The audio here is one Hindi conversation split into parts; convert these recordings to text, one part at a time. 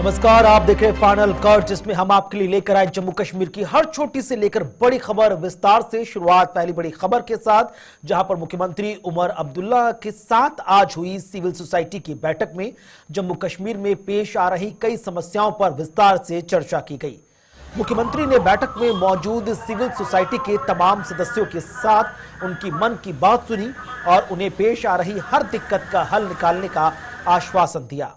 नमस्कार, आप देख रहे हैं फाइनल कट, जिसमें हम आपके लिए लेकर आए जम्मू कश्मीर की हर छोटी से लेकर बड़ी खबर विस्तार से। शुरुआत पहली बड़ी खबर के साथ, जहां पर मुख्यमंत्री उमर अब्दुल्ला के साथ आज हुई सिविल सोसाइटी की बैठक में जम्मू कश्मीर में पेश आ रही कई समस्याओं पर विस्तार से चर्चा की गई। मुख्यमंत्री ने बैठक में मौजूद सिविल सोसाइटी के तमाम सदस्यों के साथ उनकी मन की बात सुनी और उन्हें पेश आ रही हर दिक्कत का हल निकालने का आश्वासन दिया।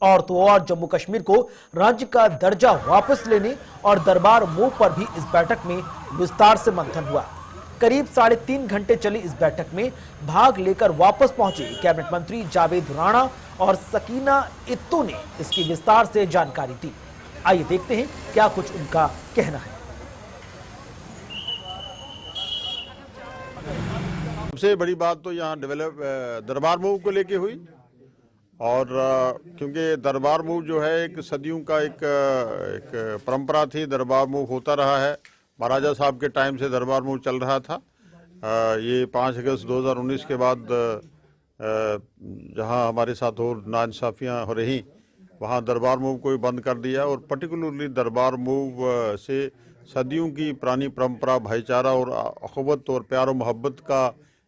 और तो और जम्मू कश्मीर को राज्य का दर्जा वापस लेने और दरबार मूव पर भी इस बैठक में विस्तार से मंथन हुआ। करीब 3.5 घंटे चली इस बैठक में भाग लेकर वापस पहुंचे कैबिनेट मंत्री जावेद राणा और सकीना इत्तू ने इसकी विस्तार से जानकारी दी। आइए देखते हैं क्या कुछ उनका कहना है। सबसे बड़ी बात तो यहाँ दरबार मूव को लेके हुई, और क्योंकि दरबार मूव जो है एक सदियों का एक परंपरा थी। दरबार मूव होता रहा है, महाराजा साहब के टाइम से दरबार मूव चल रहा था। ये 5 अगस्त 2019 के बाद जहां हमारे साथ और नाइंसाफियां हो रही, वहां दरबार मूव को भी बंद कर दिया। और पर्टिकुलरली दरबार मूव से सदियों की पुरानी परंपरा, भाईचारा और अखुवत और प्यार और मोहब्बत का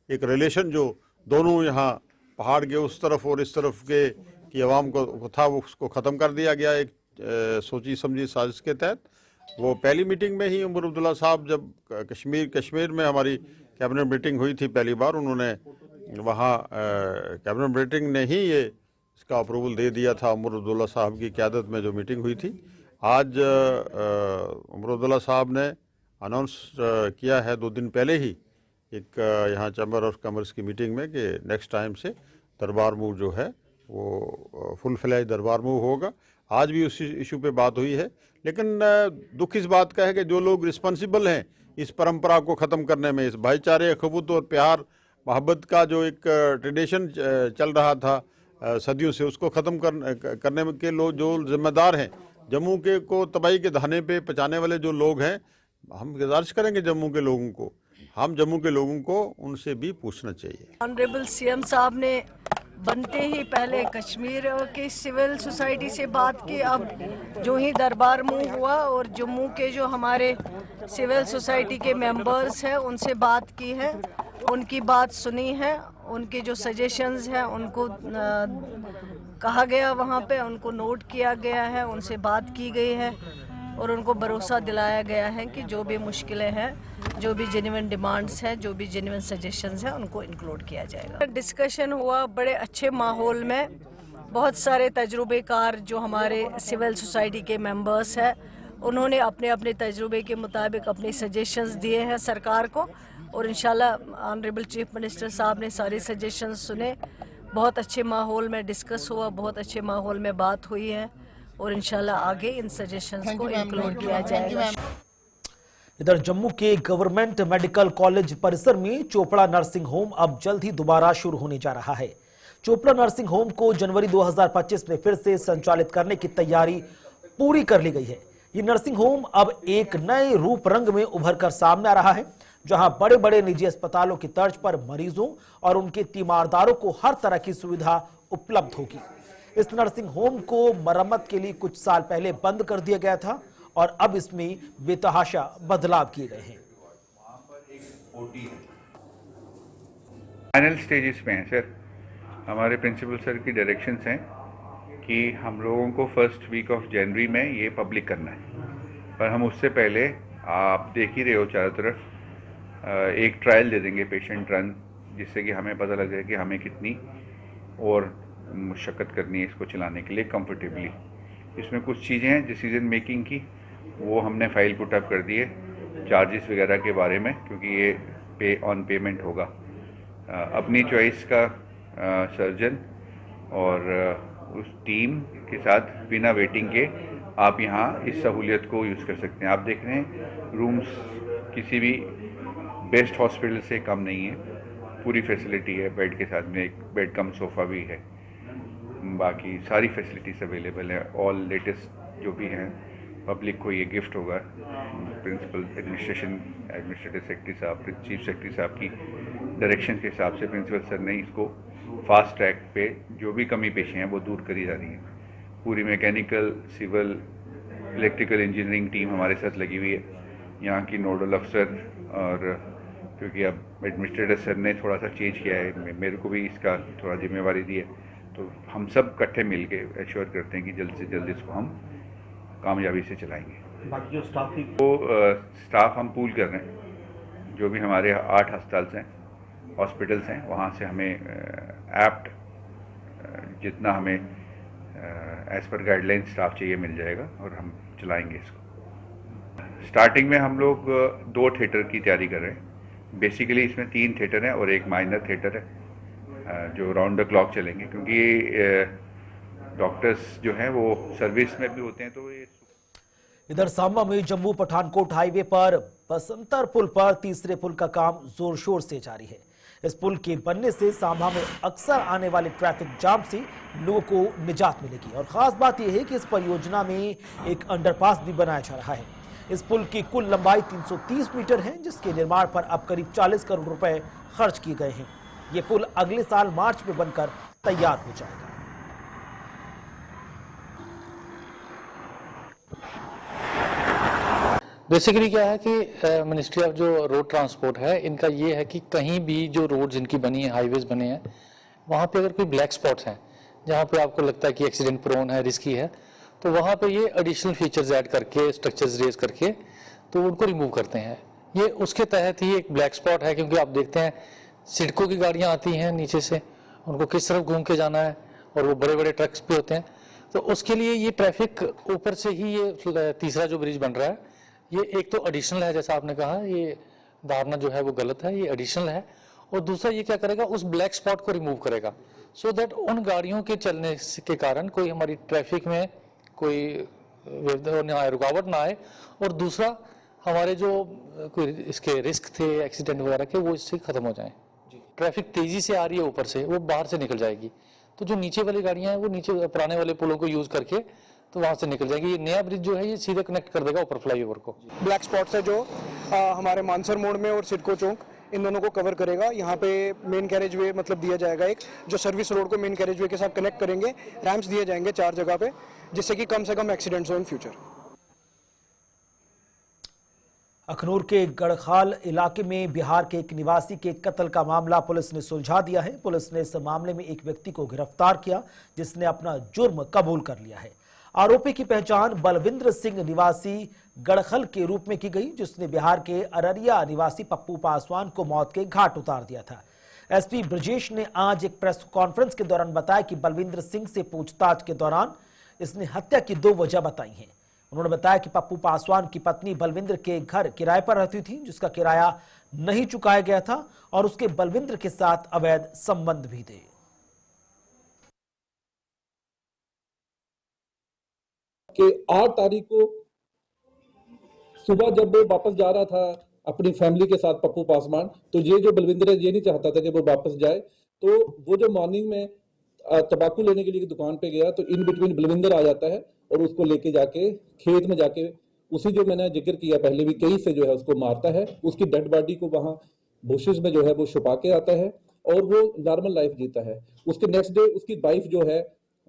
एक रिलेशन जो दोनों यहाँ पहाड़ के उस तरफ और इस तरफ के की आवाम को था, वो उसको ख़त्म कर दिया गया एक सोची समझी साजिश के तहत। वो पहली मीटिंग में ही उमर अब्दुल्ला साहब, जब कश्मीर में हमारी कैबिनेट मीटिंग हुई थी पहली बार, उन्होंने वहाँ कैबिनेट मीटिंग ने ही ये इसका अप्रूवल दे दिया था। उमर अब्दुल्ला साहब की क़यादत में जो मीटिंग हुई थी, आज उमर अब्दुल्ला साहब ने अनाउंस किया है 2 दिन पहले ही एक यहाँ चैम्बर ऑफ कॉमर्स की मीटिंग में कि नेक्स्ट टाइम से दरबार मूव जो है वो फुल फ्लैज दरबार मूव होगा। आज भी उसी इशू पे बात हुई है, लेकिन दुख इस बात का है कि जो लोग रिस्पॉन्सिबल हैं इस परंपरा को ख़त्म करने में, इस भाईचारे, अखुवत और प्यार मोहब्बत का जो एक ट्रेडिशन चल रहा था सदियों से, उसको ख़त्म करने के लोग जो जिम्मेदार हैं, जम्मू के को तबाही के धाने पे पहुँचाने वाले जो लोग हैं, हम गुजारिश करेंगे जम्मू के लोगों को, हम जम्मू के लोगों को उनसे भी पूछना चाहिए। ऑनरेबल सीएम साहब ने बनते ही पहले कश्मीर की सिविल सोसाइटी से बात की। अब जो ही दरबार मूव हुआ और जम्मू के जो हमारे सिविल सोसाइटी के मेंबर्स हैं उनसे बात की है, उनकी बात सुनी है, उनके जो सजेशंस हैं उनको कहा गया, वहाँ पे उनको नोट किया गया है, उनसे बात की गई है और उनको भरोसा दिलाया गया है कि जो भी मुश्किलें हैं, जो भी जेन्युइन डिमांड्स हैं, जो भी जेन्युइन सजेशंस हैं, उनको इंक्लूड किया जाएगा। डिस्कशन हुआ बड़े अच्छे माहौल में। बहुत सारे तजुर्बेकार जो हमारे सिविल सोसाइटी के मेंबर्स हैं, उन्होंने अपने अपने तजुर्बे के मुताबिक अपने सजेशंस दिए हैं सरकार को, और इंशाल्लाह ऑनरेबल चीफ मिनिस्टर साहब ने सारे सजेशंस सुने। बहुत अच्छे माहौल में डिस्कस हुआ, बहुत अच्छे माहौल में बात हुई है और इंशाल्लाह आगे इन सजेशंस को इंक्लूड किया जाएगा। इधर जम्मू के गवर्नमेंट मेडिकल कॉलेज परिसर में चोपड़ा नर्सिंग होम अब जल्द ही दोबारा शुरू होने जा रहा है। चोपड़ा नर्सिंग होम को जनवरी 2025 में फिर से संचालित करने की तैयारी पूरी कर ली गई है। ये नर्सिंग होम अब एक नए रूप रंग में उभर कर सामने आ रहा है, जहां बड़े बड़े निजी अस्पतालों की तर्ज पर मरीजों और उनके तीमारदारों को हर तरह की सुविधा उपलब्ध होगी। इस नर्सिंग होम को मरम्मत के लिए कुछ साल पहले बंद कर दिया गया था और अब इसमें बेतहाशा बदलाव किए गए हैं। फाइनल स्टेजेस पे हैं सर। हमारे प्रिंसिपल सर की डायरेक्शंस हैं कि हम लोगों को फर्स्ट वीक ऑफ जनवरी में ये पब्लिक करना है, पर हम उससे पहले, आप देख ही रहे हो चारों तरफ, एक ट्रायल दे देंगे, पेशेंट रन, जिससे कि हमें पता लग जाए कि हमें कितनी और मुशक्क़त करनी है इसको चलाने के लिए कंफर्टेबली। इसमें कुछ चीज़ें हैं डिसीजन मेकिंग की, वो हमने फाइल पुट अप कर दिए चार्जेस वगैरह के बारे में, क्योंकि ये पे ऑन पेमेंट होगा। अपनी चॉइस का सर्जन और उस टीम के साथ बिना वेटिंग के आप यहाँ इस सहूलियत को यूज़ कर सकते हैं। आप देख रहे हैं रूम्स किसी भी बेस्ट हॉस्पिटल से कम नहीं है, पूरी फैसिलिटी है, बेड के साथ में एक बेड कम सोफ़ा भी है, बाकी सारी फैसिलिटीज़ अवेलेबल है। ऑल लेटेस्ट जो भी हैं, पब्लिक को ये गिफ्ट होगा। प्रिंसिपल एडमिनिस्ट्रेटिव सेक्रेटरी साहब, चीफ सेक्रेटरी साहब की डायरेक्शन के हिसाब से प्रिंसिपल सर ने इसको फास्ट ट्रैक पे जो भी कमी पेशी हैं वो दूर करी जा रही हैं। पूरी mechanical, civil, electrical engineering team हमारे साथ लगी हुई है। यहाँ की नोडल अफसर, और क्योंकि अब एडमिनिस्ट्रेटर सर ने थोड़ा सा चेंज किया है, मेरे को भी इसका थोड़ा जिम्मेवारी दी है, तो हम सब इकट्ठे मिल के एश्योर करते हैं कि जल्द से जल्द इसको हम कामयाबी से चलाएंगे। बाकी जो स्टाफ की वो स्टाफ हम पूल कर रहे हैं, जो भी हमारे 8 अस्पताल हैं, हॉस्पिटल्स हैं, वहाँ से हमें एप्ट जितना हमें एज पर गाइडलाइन स्टाफ चाहिए मिल जाएगा और हम चलाएंगे इसको। स्टार्टिंग में हम लोग 2 थिएटर की तैयारी कर रहे हैं। बेसिकली इसमें 3 थिएटर हैं और एक माइनर थिएटर है जो राउंड द क्लॉक चलेंगे, क्योंकि डॉक्टर्स जो हैं वो सर्विस में भी होते हैं। तो ये इधर सांबा में जम्मू पठानकोट हाईवे पर बसंतर पुल पर तीसरे पुल का काम जोर शोर से जारी है। इस पुल के बनने से सांबा में अक्सर आने वाले ट्रैफिक जाम से लोगों को निजात मिलेगी और खास बात यह है कि इस परियोजना में एक अंडरपास भी बनाया जा रहा है। इस पुल की कुल लंबाई 330 मीटर है, जिसके निर्माण पर अब करीब 40 करोड़ रुपए खर्च किए गए हैं। ये पुल अगले साल मार्च में बनकर तैयार हो जाएगा। बेसिकली क्या है कि मिनिस्ट्री ऑफ जो रोड ट्रांसपोर्ट है, इनका ये है कि कहीं भी जो रोड जिनकी बनी है, हाईवेज बने हैं, वहाँ पे अगर कोई ब्लैक स्पॉट्स हैं जहाँ पे आपको लगता है कि एक्सीडेंट प्रोन है, रिस्की है, तो वहाँ पे ये एडिशनल फीचर्स ऐड करके, स्ट्रक्चर्स रेज करके तो उनको रिमूव करते हैं। ये उसके तहत ही एक ब्लैक स्पॉट है, क्योंकि आप देखते हैं सिडको की गाड़ियाँ आती हैं नीचे से, उनको किस तरफ घूम के जाना है, और वो बड़े बड़े ट्रक्स भी होते हैं, तो उसके लिए ये ट्रैफिक ऊपर से ही ये तीसरा जो ब्रिज बन रहा है, ये एक तो एडिशनल है, जैसा आपने कहा, ये धारणा जो है वो गलत है, ये एडिशनल है। और दूसरा ये क्या करेगा, उस ब्लैक स्पॉट को रिमूव करेगा, सो दैट उन गाड़ियों के चलने के कारण कोई हमारी ट्रैफिक में कोई रुकावट ना आए, और दूसरा हमारे जो कोई इसके रिस्क थे एक्सीडेंट वगैरह के, वो इससे खत्म हो जाए। ट्रैफिक तेजी से आ रही है ऊपर से, वो बाहर से निकल जाएगी, तो जो नीचे वाली गाड़ियां हैं वो नीचे पुराने वाले पुलों को यूज करके तो वहां से निकल जाएगी। ये नया ब्रिज जो है ये सीधे कनेक्ट कर देगा ऊपर फ्लाईओवर को। ब्लैक स्पॉट्स है जो हमारे मानसर मोड़ में और सिडको चौक, इन दोनों को कवर करेगा। यहाँ पे मेन कैरेज वे मतलब दिया जाएगा, एक जो सर्विस रोड को मेन कैरेज वे के साथ कनेक्ट करेंगे, रैम्प्स दिए जाएंगे 4 जगह पे, जिससे कि कम से कम एक्सीडेंट्स हो इन फ्यूचर। अखनूर के गढ़खाल इलाके में बिहार के एक निवासी के कत्ल का मामला पुलिस ने सुलझा दिया है। पुलिस ने इस मामले में एक व्यक्ति को गिरफ्तार किया, जिसने अपना जुर्म कबूल कर लिया है। आरोपी की पहचान बलविंद्र सिंह निवासी गढ़खल के रूप में की गई, जिसने बिहार के अररिया निवासी पप्पू पासवान को मौत के घाट उतार दिया था। एसपी ब्रजेश ने आज एक प्रेस कॉन्फ्रेंस के दौरान बताया कि बलविंद्र सिंह से पूछताछ के दौरान इसने हत्या की 2 वजह बताई हैं। उन्होंने बताया कि पप्पू पासवान की पत्नी बलविंद्र के घर किराए पर रहती थी, जिसका किराया नहीं चुकाया गया था, और उसके बलविंद्र के साथ अवैध संबंध भी थे। कि 8 तारीख को सुबह जब वो वापस जा रहा था अपनी फैमिली के साथ पप्पू पासवान, तो ये जो बलविंद्र है ये नहीं चाहता था कि वो वापस जाए, तो वो जो मॉर्निंग में तंबाकू लेने के लिए दुकान पे गया, तो इन बिटवीन बलविंद्र आ जाता है और उसको लेके जाके खेत में जाके उसी जो मैंने जिक्र किया पहले भी, कहीं से जो है उसको मारता है। उसकी डेड बॉडी को वहां बुशेस में जो है वो छुपा के आता है और वो नॉर्मल लाइफ जीता है। उसके नेक्स्ट डे उसकी वाइफ जो है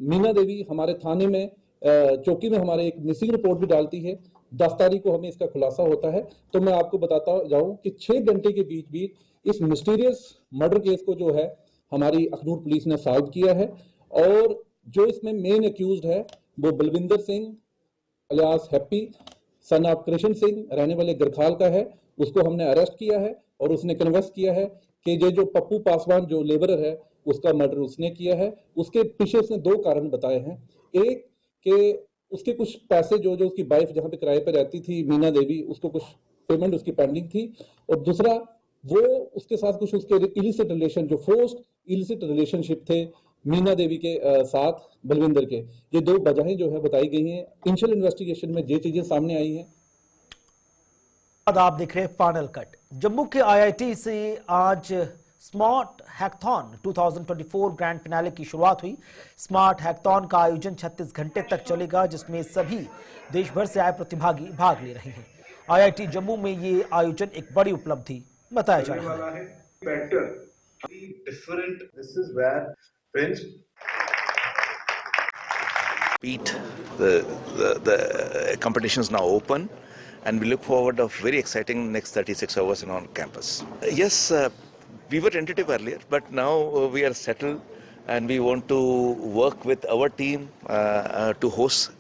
मीना देवी हमारे थाने में चौकी में हमारे एक मिसिंग रिपोर्ट भी डालती है। 10 तारीख को हमें इसका खुलासा होता है। तो मैं आपको बताता जाऊं कि 6 घंटे के बीच बीच इस मिस्टीरियस मर्डर केस को जो है हमारी अखनूर पुलिस ने सॉल्व किया है, और जो इसमें मेन अक्यूज्ड है वो Balwinder Singh alias happy son of Krishan Singh रहने वाले गढ़खाल का है। उसको हमने अरेस्ट किया है और उसने कन्वेंस किया है कि ये जो पप्पू पासवान जो लेबरर है उसका मर्डर उसने किया है। उसके पीछे उसने 2 कारण बताए हैं। एक कि उसके कुछ पैसे जो उसकी वाइफ जहां पे किराए पे रहती थी मीना देवी, उसको कुछ पेमेंट उसकी पेंडिंग थी, और दूसरा वो उसके साथ कुछ उसके इलिसिट रिलेशन, जो फोर्स्ड इलिसिट रिलेशनशिप थे मीना देवी के साथ बलविंदर के। ये 2 वजहें जो है बताई गई हैं। इनिशियल इन्वेस्टिगेशन में ये चीजें सामने आई हैं। आप देख रहे हैं फाइनल कट। जम्मू के आईआईटी से आज स्मार्ट हैकथॉन 2024 ग्रैंड फिनाले की शुरुआत हुई। स्मार्ट हैकथॉन का आयोजन 36 घंटे तक चलेगा, जिसमें सभी देश भर से आए प्रतिभागी भाग ले रहे हैं। आईआईटी जम्मू में ये आयोजन एक बड़ी उपलब्धि बताया जा रहा है। compete. The competition is now open, and we look forward of very exciting next 36 hours on campus. Yes, we were tentative earlier, but now we are settled, and we want to work with our team to host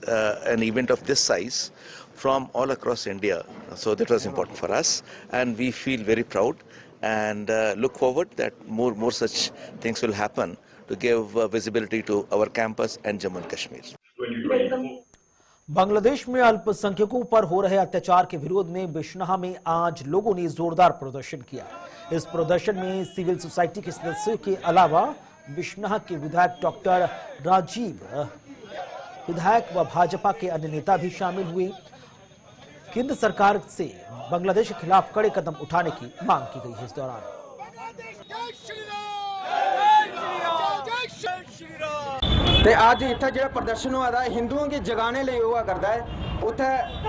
an event of this size from all across India. So that was important for us, and we feel very proud and look forward that more such things will happen to give visibility to our campus and Jammu and Kashmir. Bangladesh में अल्पसंख्यकों पर हो रहे अत्याचार के विरोध में बिश्नहा में आज लोगों ने जोरदार प्रदर्शन किया। इस प्रदर्शन में सिविल सोसाइटी के सदस्यों के अलावा बिश्नहा के विधायक डॉक्टर राजीव, विधायक व भाजपा के अन्य नेता भी शामिल हुए। केंद्र सरकार से बांग्लादेश के खिलाफ कड़े कदम उठाने की मांग की गई है। इस दौरान ਤੇ ਅੱਜ ਇੱਥੇ ਜਿਹੜਾ ਪ੍ਰਦਰਸ਼ਨ ਹੋਇਆ ਹਿੰਦੂਆਂ ਦੀ ਜਗਾਣੇ ਲਈ ਹੋਇਆ ਕਰਦਾ ਹੈ ਉੱਥੇ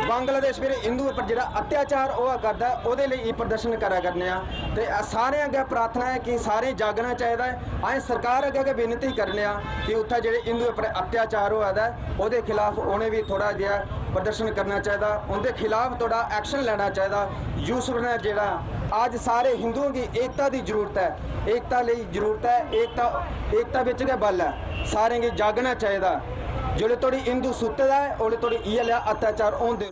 ਬੰਗਲਾਦੇਸ਼ ਵੀਰ ਹਿੰਦੂ ਉੱਪਰ ਜਿਹੜਾ ਅਤਿਆਚਾਰ ਹੋਇਆ ਕਰਦਾ ਉਹਦੇ ਲਈ ਇਹ ਪ੍ਰਦਰਸ਼ਨ ਕਰਿਆ ਕਰਨੇ ਆ ਤੇ ਸਾਰੇ ਅੱਗੇ ਪ੍ਰਾਰਥਨਾ ਹੈ ਕਿ ਸਾਰੇ ਜਾਗਣਾ ਚਾਹੀਦਾ ਹੈ। ਅਸੀਂ ਸਰਕਾਰ ਅੱਗੇ ਬੇਨਤੀ ਕਰਨੇ ਆ ਕਿ ਉੱਥੇ ਜਿਹੜੇ ਹਿੰਦੂ ਉੱਪਰ ਅਤਿਆਚਾਰ ਹੋਇਆ ਦਾ ਉਹਦੇ ਖਿਲਾਫ ਉਹਨੇ ਵੀ ਥੋੜਾ ਜਿਹਾ ਪ੍ਰਦਰਸ਼ਨ ਕਰਨਾ ਚਾਹੀਦਾ, ਉਹਦੇ ਖਿਲਾਫ ਥੋੜਾ ਐਕਸ਼ਨ ਲੈਣਾ ਚਾਹੀਦਾ। ਯੂਸਫ ਨੇ ਜਿਹੜਾ ਅੱਜ ਸਾਰੇ ਹਿੰਦੂਆਂ ਦੀ ਏਕਤਾ ਦੀ ਜ਼ਰੂਰਤ ਹੈ, ਏਕਤਾ ਲਈ ਜ਼ਰੂਰਤ ਹੈ, ਏਕਤਾ ਵਿੱਚ ਕੇ ਬਲ ਹੈ, सारे जागना चाहिए। जो थोड़ी हिंदू सुतदा है और थोड़ी ये लिया अत्याचार होंदे।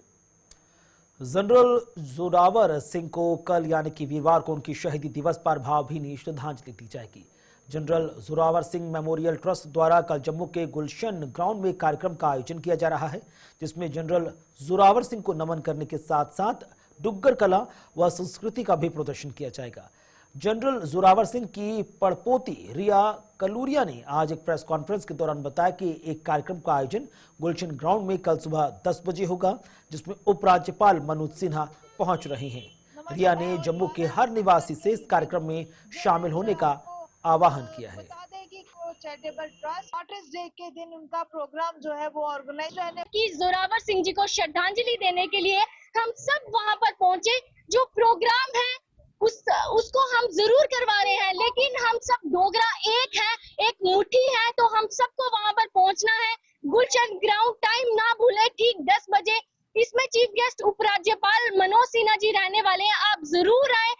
जनरल जोरावर सिंह को कल यानी कि वीरवार को उनकी शहीदी दिवस पर भावभीनी श्रद्धांजलि दी जाएगी। General Zorawar Singh memorial trust द्वारा कल जम्मू के गुलशन ग्राउंड में कार्यक्रम का आयोजन किया जा रहा है, जिसमें जनरल जोरावर सिंह को नमन करने के साथ साथ डुग्गर कला व संस्कृति का भी प्रदर्शन किया जाएगा। जनरल जोरावर सिंह की पड़पोती रिया कलूरिया ने आज एक प्रेस कॉन्फ्रेंस के दौरान बताया कि एक कार्यक्रम का आयोजन गुलशन ग्राउंड में कल सुबह 10 बजे होगा, जिसमें उपराज्यपाल मनोज सिन्हा पहुंच रहे हैं। रिया ने जम्मू के हर निवासी से इस कार्यक्रम में शामिल होने का आह्वान किया है। चैरिटेबल ट्रस्ट आर्टिस्ट डे के दिन उनका प्रोग्राम जो है वो ऑर्गेनाइज है कि जोरावर सिंह जी को श्रद्धांजलि देने के लिए हम सब वहां पर पहुंचे। जो प्रोग्राम है उसको हम जरूर करवा रहे हैं, लेकिन हम सब डोगरा एक है, एक मुट्ठी है, तो हम सबको वहां पर पहुंचना है। गुलशन ग्राउंड टाइम ना भूले, ठीक 10 बजे। इसमें चीफ गेस्ट उपराज्यपाल मनोज सिन्हा जी रहने वाले हैं, आप जरूर आए।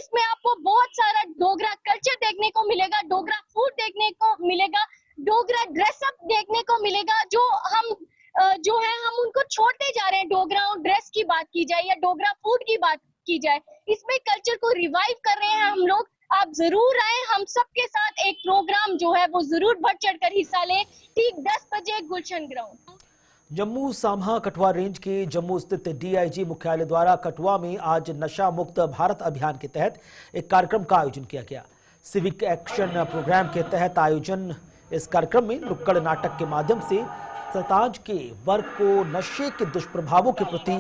इसमें आपको बहुत सारा डोगरा कल्चर देखने को मिलेगा, डोगरा फूड देखने को मिलेगा, डोगरा ड्रेसअप देखने को मिलेगा। जो है हम उनको छोड़ते जा रहे हैं। डोगरा ड्रेस की बात की जाए या डोगरा फूड की बात की जाए, इसमें कल्चर को रिवाइव कर रहे हैं हम लोग। आप जरूर आए, हम सबके साथ एक प्रोग्राम जो है वो जरूर बढ़ चढ़कर हिस्सा लें, ठीक 10 बजे गुलशन ग्राउंड। जम्मू साम्हा कठुआ रेंज के जम्मू स्थित डीआईजी मुख्यालय द्वारा कठुआ में आज नशा मुक्त भारत अभियान के तहत एक कार्यक्रम का आयोजन किया गया। सिविक एक्शन प्रोग्राम के तहत आयोजन इस कार्यक्रम में नुक्कड़ नाटक के माध्यम से समाज के वर्ग को नशे के दुष्प्रभावों के प्रति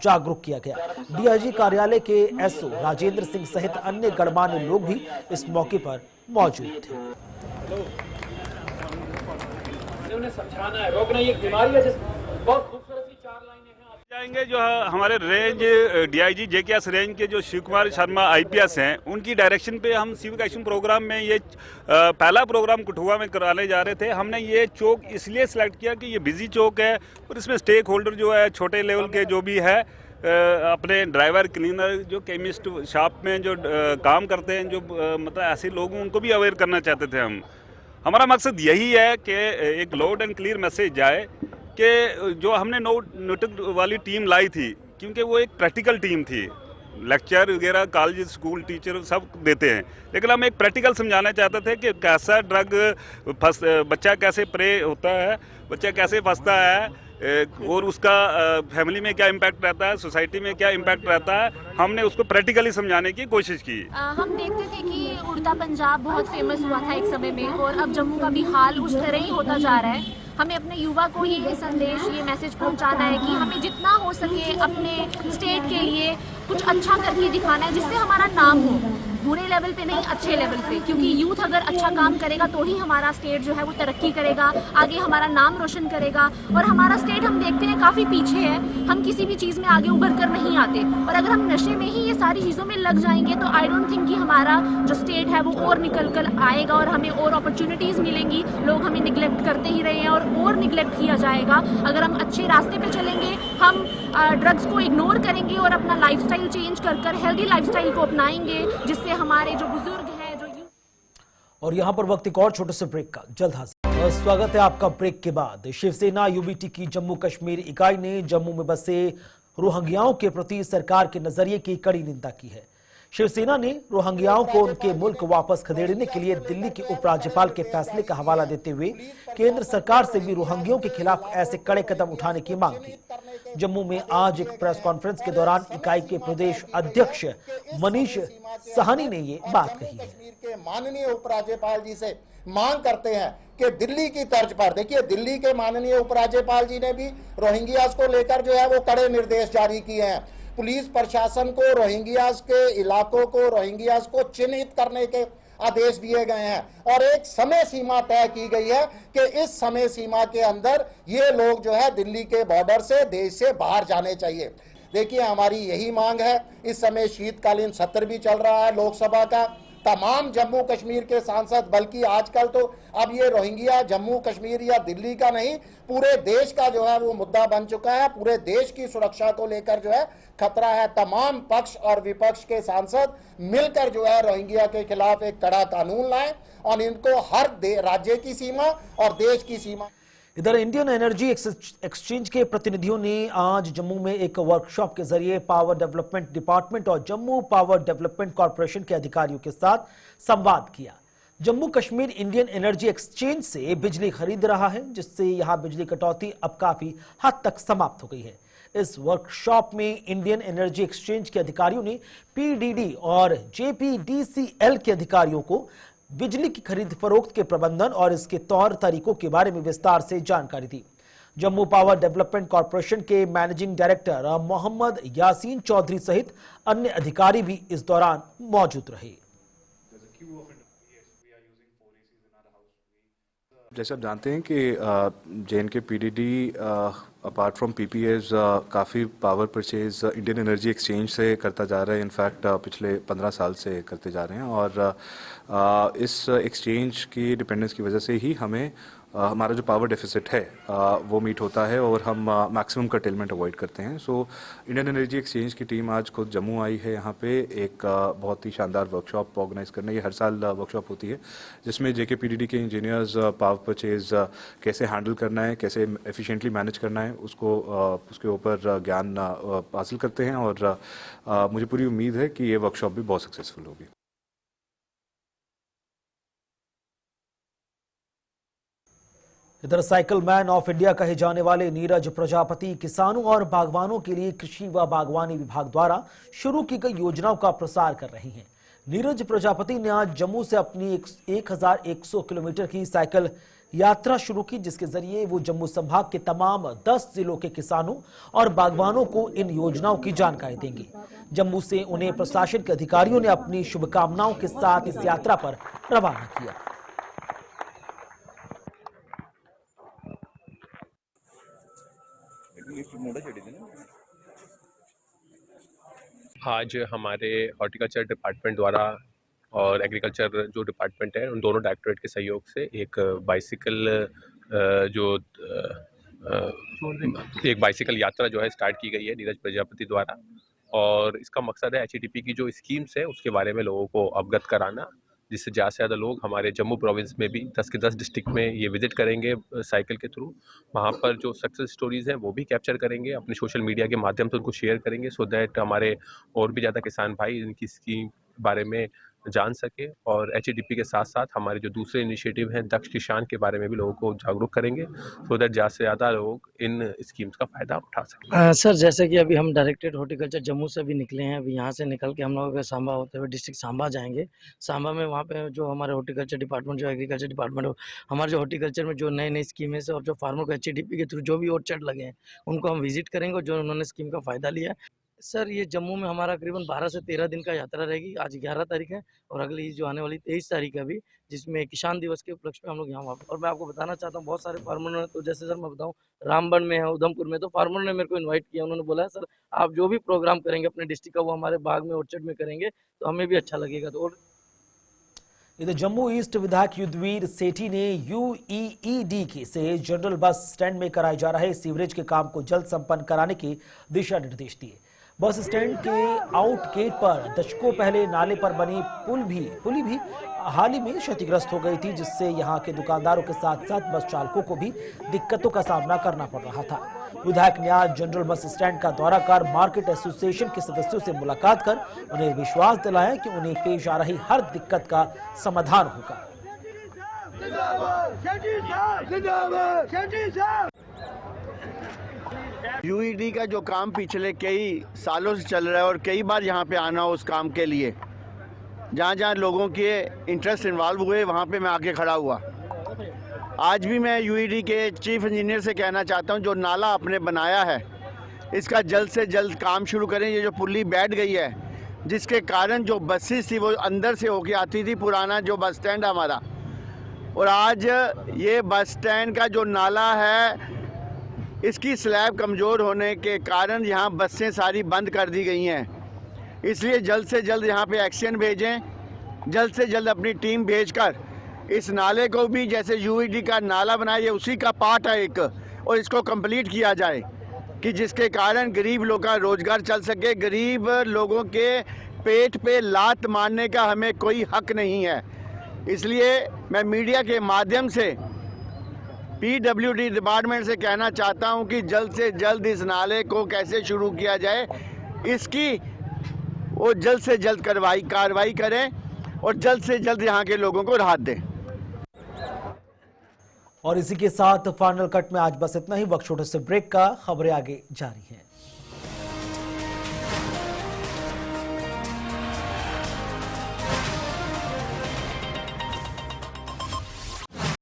जागरूक किया गया। डीआईजी कार्यालय के एसओ राजेंद्र सिंह सहित अन्य गणमान्य लोग भी इस मौके पर मौजूद थे। उन्हें समझाना है, रोकना ये बीमारी है। बहुत खूबसूरत सी 4 लाइनें हैं जाएंगे। जो हमारे रेंज डीआईजी जेकेएस रेंज के जो शिव कुमार शर्मा आईपीएस हैं, उनकी डायरेक्शन पे हम सिविक एक्शन प्रोग्राम में ये पहला प्रोग्राम कठुआ में कराने जा रहे थे। हमने ये चौक इसलिए सिलेक्ट किया कि ये बिजी चौक है और इसमें स्टेक होल्डर जो है छोटे लेवल के जो भी है, अपने ड्राइवर, क्लीनर, जो केमिस्ट शॉप में जो काम करते हैं, जो मतलब ऐसे लोग हैं, उनको भी अवेयर करना चाहते थे हम। हमारा मकसद यही है कि एक लाउड एंड क्लियर मैसेज जाए कि जो हमने नोटक वाली टीम लाई थी, क्योंकि वो एक प्रैक्टिकल टीम थी, लेक्चर वगैरह कॉलेज स्कूल टीचर सब देते हैं, लेकिन हम एक प्रैक्टिकल समझाना चाहते थे कि कैसा ड्रग बच्चा कैसे प्रे होता है, बच्चा कैसे फंसता है और उसका फैमिली में क्या इम्पैक्ट रहता है, सोसाइटी में क्या इम्पैक्ट रहता है। हमने उसको प्रैक्टिकली समझाने की कोशिश की। हम देखते थे कि उड़ता पंजाब बहुत फेमस हुआ था एक समय में, और अब जम्मू का भी हाल उस तरह ही होता जा रहा है। हमें अपने युवा को ये संदेश, ये मैसेज पहुंचाना है कि हमें जितना हो सके अपने स्टेट के लिए कुछ अच्छा करके दिखाना है, जिससे हमारा नाम हो। बुरे लेवल पे नहीं, अच्छे लेवल पे, क्योंकि यूथ अगर अच्छा काम करेगा तो ही हमारा स्टेट जो है वो तरक्की करेगा, आगे हमारा नाम रोशन करेगा। और हमारा स्टेट हम देखते हैं काफ़ी पीछे है, हम किसी भी चीज़ में आगे उभर कर नहीं आते। और अगर हम नशे में ही ये सारी चीज़ों में लग जाएंगे तो आई डोंट थिंक कि हमारा जो स्टेट है वो और निकल कर आएगा और हमें और अपॉर्चुनिटीज़ मिलेंगी। लोग हमें निगलेक्ट करते ही रहे हैं और निगलेक्ट किया जाएगा। अगर हम अच्छे रास्ते पे चलेंगे, हम ड्रग्स को इग्नोर करेंगे और अपना लाइफस्टाइल चेंज कर हेल्दी लाइफस्टाइल को अपनाएंगे, जिससे हमारे जो बुजुर्ग हैं और यहां पर वक्त एक और छोटे से ब्रेक का, जल्द हाजिर। स्वागत है आपका ब्रेक के बाद। शिवसेना यूबीटी की जम्मू कश्मीर इकाई ने जम्मू में बसे रोहिंग्याओं के प्रति सरकार के नजरिए की कड़ी निंदा की है। शिवसेना ने रोहिंग्याओं को उनके मुल्क वापस खदेड़ने के लिए दिल्ली के उपराज्यपाल के फैसले का हवाला देते हुए केंद्र सरकार से भी रोहिंग्याओं के खिलाफ ऐसे कड़े कदम उठाने की मांग की। जम्मू में आज एक प्रेस कॉन्फ्रेंस के दौरान इकाई के प्रदेश अध्यक्ष मनीष साहनी ने ये बात कही है। कश्मीर के माननीय उपराज्यपाल जी से मांग करते हैं कि दिल्ली की तर्ज पर, देखिए दिल्ली के माननीय उपराज्यपाल जी ने भी रोहिंग्यास को लेकर जो है वो कड़े निर्देश जारी किए हैं। पुलिस प्रशासन को रोहिंग्यास के इलाकों को, रोहिंग्यास को चिन्हित करने के आदेश दिए गए हैं और एक समय सीमा तय की गई है कि इस समय सीमा के अंदर ये लोग जो है दिल्ली के बॉर्डर से, देश से बाहर जाने चाहिए। देखिए हमारी यही मांग है। इस समय शीतकालीन सत्र भी चल रहा है लोकसभा का। तमाम जम्मू कश्मीर के सांसद, बल्कि आजकल तो अब ये रोहिंग्या जम्मू कश्मीर या दिल्ली का नहीं, पूरे देश का जो है वो मुद्दा बन चुका है। पूरे देश की सुरक्षा को लेकर जो है खतरा है। तमाम पक्ष और विपक्ष के सांसद मिलकर जो है रोहिंग्या के खिलाफ एक कड़ा कानून लाएं और इनको हर राज्य की सीमा और देश की सीमा। इधर इंडियन एनर्जी एक्सचेंज के प्रतिनिधियों ने आज जम्मू में एक वर्कशॉप के जरिए पावर डेवलपमेंट डिपार्टमेंट और जम्मू पावर डेवलपमेंट कॉर्पोरेशन के अधिकारियों के साथ संवाद किया। Jammu Kashmir Indian energy exchange से बिजली खरीद रहा है, जिससे यहां बिजली कटौती अब काफी हद तक समाप्त हो गई है। इस वर्कशॉप में इंडियन एनर्जी एक्सचेंज के अधिकारियों ने पीडीडी और जेपीडीसीएल के अधिकारियों को बिजली की खरीद फरोख्त के प्रबंधन और इसके तौर तरीकों के बारे में विस्तार से जानकारी दी। जम्मू पावर डेवलपमेंट कॉर्पोरेशन के मैनेजिंग डायरेक्टर मोहम्मद यासीन चौधरी सहित अन्य अधिकारी भी इस दौरान मौजूद रहे। जैसे आप जानते हैं कि जे.एन.के पीडीडी अपार्ट फ्रॉम पीपीएज काफ़ी power purchase Indian energy exchange से करता जा रहा है। इनफैक्ट पिछले 15 साल से करते जा रहे हैं और इस एक्सचेंज की डिपेंडेंस की वजह से ही हमें हमारा जो पावर डेफिसिट है वो मीट होता है और हम मैक्सिमम कर्टेलमेंट अवॉइड करते हैं। सो इंडियन एनर्जी एक्सचेंज की टीम आज खुद जम्मू आई है यहाँ पे एक बहुत ही शानदार वर्कशॉप ऑर्गेनाइज करने। ये हर साल वर्कशॉप होती है जिसमें जेके के इंजीनियर्स पावर परचेज कैसे हैंडल करना है, कैसे एफिशिएंटली मैनेज करना है, उसके ऊपर ज्ञान हासिल करते हैं और मुझे पूरी उम्मीद है कि ये वर्कशॉप भी बहुत सक्सेसफुल होगी। इधर साइकिल मैन ऑफ इंडिया कहे जाने वाले नीरज प्रजापति किसानों और बागवानों के लिए कृषि व बागवानी विभाग द्वारा शुरू की गई योजनाओं का प्रसार कर रही हैं। नीरज प्रजापति ने आज जम्मू से अपनी 1100 किलोमीटर की साइकिल यात्रा शुरू की, जिसके जरिए वो जम्मू संभाग के तमाम 10 जिलों के किसानों और बागवानों को इन योजनाओं की जानकारी देंगे। जम्मू से उन्हें प्रशासन के अधिकारियों ने अपनी शुभकामनाओं के साथ इस यात्रा पर रवाना किया। आज हमारे हॉर्टिकल्चर डिपार्टमेंट द्वारा और एग्रीकल्चर जो डिपार्टमेंट है उन दोनों डायरेक्टरेट के सहयोग से एक बाइसिकल यात्रा जो है स्टार्ट की गई है नीरज प्रजापति द्वारा। और इसका मकसद है एचईटीपी की जो स्कीम्स है उसके बारे में लोगों को अवगत कराना, जिससे ज़्यादा से ज़्यादा लोग हमारे जम्मू प्रोविंस में भी 10 के 10 डिस्ट्रिक्ट में ये विजिट करेंगे साइकिल के थ्रू। वहाँ पर जो सक्सेस स्टोरीज़ हैं वो भी कैप्चर करेंगे, अपने सोशल मीडिया के माध्यम से उनको शेयर करेंगे, सो दैट हमारे और भी ज़्यादा किसान भाई इनकी स्कीम बारे में जान सके। और एचईटीपी के साथ साथ हमारे जो दूसरे इनिशिएटिव हैं दक्ष किसान के बारे में भी लोगों को जागरूक करेंगे, सो दैट ज़्यादा से ज़्यादा लोग इन स्कीम्स का फ़ायदा उठा सकें। सर, जैसे कि अभी हम डायरेक्टरेट हॉर्टिकल्चर जम्मू से भी निकले हैं, अभी यहाँ से निकल के हम लोग सांबा होते हुए डिस्ट्रिक्ट सांबा जाएंगे। सांबा में वहाँ पे जो हमारे हॉर्टिकल्चर डिपार्टमेंट, जो एग्रीकल्चर डिपार्टमेंट, हमारे जो हॉर्टिकल्चर में जो नई नई स्कीमें और जो फार्मर को एचईटीपी के थ्रू जो भी ऑर्चर्ड लगे हैं उनको हम विजिट करेंगे, जो उन्होंने स्कीम का फ़ायदा लिया है। सर ये जम्मू में हमारा करीबन 12 से 13 दिन का यात्रा रहेगी। आज 11 तारीख है और अगली जो आने वाली 23 तारीख है अभी, जिसमें किसान दिवस के उपलक्ष्य में हम लोग यहाँ और मैं आपको बताना चाहता हूँ बहुत सारे फार्मरों ने, तो जैसे सर मैं बताऊँ रामबन में है, उधमपुर में, तो फार्मरों ने मेरे को इन्वाइट किया। उन्होंने बोला है सर आप जो भी प्रोग्राम करेंगे अपने डिस्ट्रिक्ट का वो हमारे बाग में ओरचड में करेंगे तो हमें भी अच्छा लगेगा। तो इधर जम्मू ईस्ट विधायक युद्धवीर सेठी ने यूईईडी से जनरल बस स्टैंड में कराए जा रहे सीवरेज के काम को जल्द संपन्न कराने के दिशा निर्देश दिए। बस स्टैंड के आउट गेट पर दशकों पहले नाले पर बनी पुली भी हाल ही में क्षतिग्रस्त हो गई थी, जिससे यहां के दुकानदारों के साथ साथ बस चालकों को भी दिक्कतों का सामना करना पड़ रहा था। विधायक ने आज जनरल बस स्टैंड का दौरा कर मार्केट एसोसिएशन के सदस्यों से मुलाकात कर उन्हें विश्वास दिलाया कि उन्हें पेश आ रही हर दिक्कत का समाधान होगा। यूईडी का जो काम पिछले कई सालों से चल रहा है और कई बार यहाँ पे आना उस काम के लिए, जहाँ जहाँ लोगों के इंटरेस्ट इन्वॉल्व हुए वहाँ पे मैं आके खड़ा हुआ। आज भी मैं यूईडी के चीफ इंजीनियर से कहना चाहता हूँ जो नाला आपने बनाया है इसका जल्द से जल्द काम शुरू करें। ये जो पुली बैठ गई है जिसके कारण जो बसेस थी वो अंदर से होके आती थी, पुराना जो बस स्टैंड हमारा, और आज ये बस स्टैंड का जो नाला है इसकी स्लैब कमज़ोर होने के कारण यहाँ बसें सारी बंद कर दी गई हैं। इसलिए जल्द से जल्द यहाँ पे एक्शन भेजें, जल्द से जल्द अपनी टीम भेजकर इस नाले को भी, जैसे यूईडी का नाला बनाया उसी का पार्ट है एक, और इसको कंप्लीट किया जाए कि जिसके कारण गरीब लोगों का रोज़गार चल सके। गरीब लोगों के पेट पे लात मारने का हमें कोई हक नहीं है। इसलिए मैं मीडिया के माध्यम से पीडब्ल्यूडी डिपार्टमेंट से कहना चाहता हूं कि जल्द से जल्द इस नाले को कैसे शुरू किया जाए, इसकी वो जल्द से जल्द कार्रवाई करें और जल्द से जल्द यहाँ के लोगों को राहत दें। और इसी के साथ फाइनल कट में आज बस इतना ही। वक्त छोटे से ब्रेक का, खबरें आगे जारी हैं।